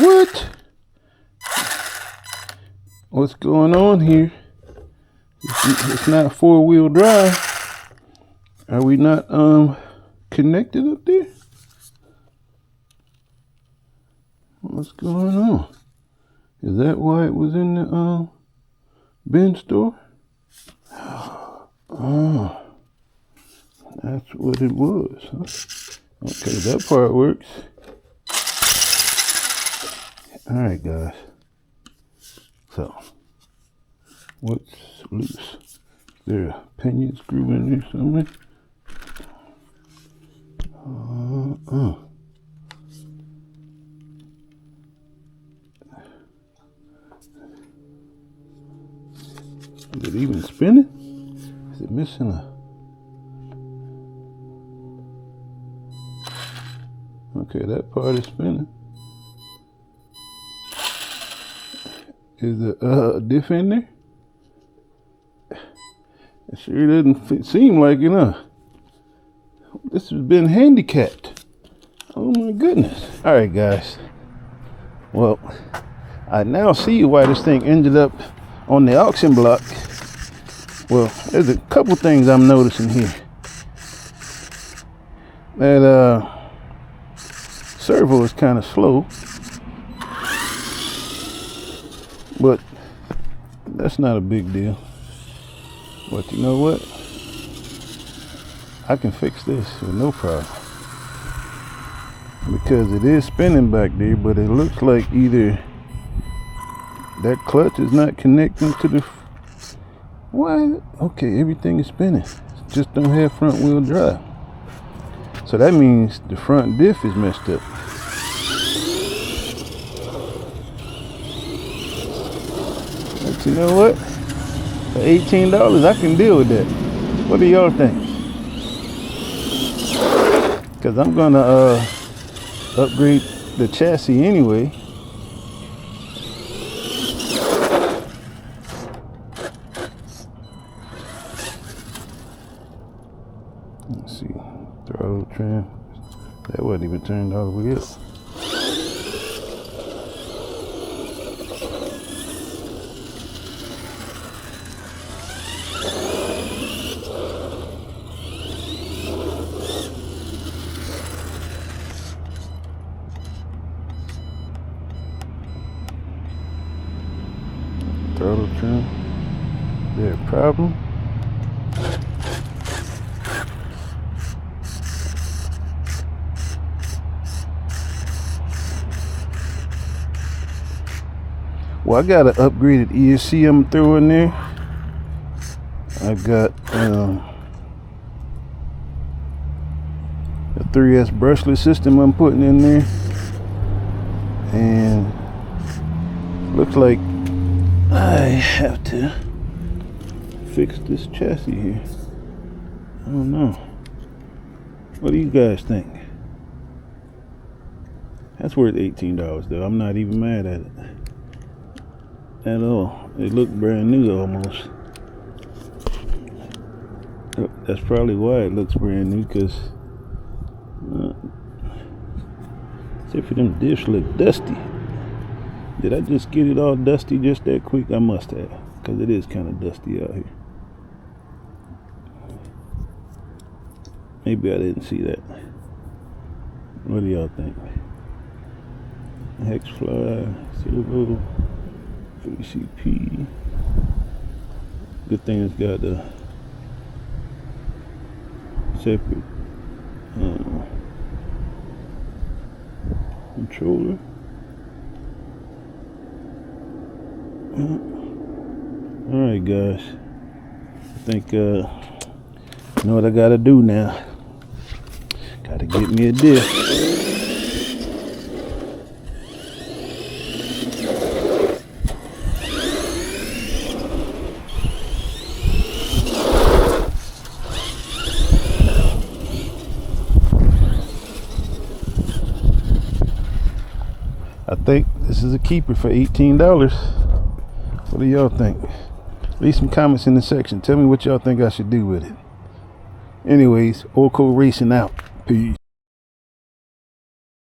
What? What's going on here? It's not 4-wheel drive. Are we not connected up there? What's going on? Is that why it was in the bin store? Oh, that's what it was, huh? Okay, that part works. All right, guys. So, what's loose? Is there a pinion screw in there somewhere? Is it even spinning? Is it missing a... Okay, that part is spinning. Is the diff in there? It sure doesn't seem like it, huh? This has been handicapped. Oh my goodness. Alright guys. Well, I now see why this thing ended up on the auction block. Well, there's a couple things I'm noticing here. That servo is kind of slow, but that's not a big deal. But you know what? I can fix this with no problem, because it is spinning back there, but it looks like either that clutch is not connecting to the... Why? Okay, everything is spinning. Just don't have front wheel drive. So that means the front diff is messed up. But you know what? For $18, I can deal with that. What do y'all think? Because I'm gonna upgrade the chassis anyway. Let's see, throttle trim. That wasn't even turned all the way up. Throttle trim. Is there a problem? Well, I got an upgraded ESC I'm throwing there. I got a 3S brushless system I'm putting in there, and looks like I have to fix this chassis here. I don't know. What do you guys think? That's worth $18 though. I'm not even mad at it at all. It looked brand new almost. That's probably why it looks brand new, because except for them diffs look dusty. Did I just get it all dusty just that quick? I must have, because it is kind of dusty out here. Maybe I didn't see that. What do y'all think? Hex fly, servo, 3CP. Good thing it's got a separate controller. Alright guys, I think you know what I gotta do now. Gotta get me a diff. I think this is a keeper for $18. What do y'all think? Leave some comments in the section. Tell me what y'all think I should do with it. Anyways, Orco Racing out. Peace.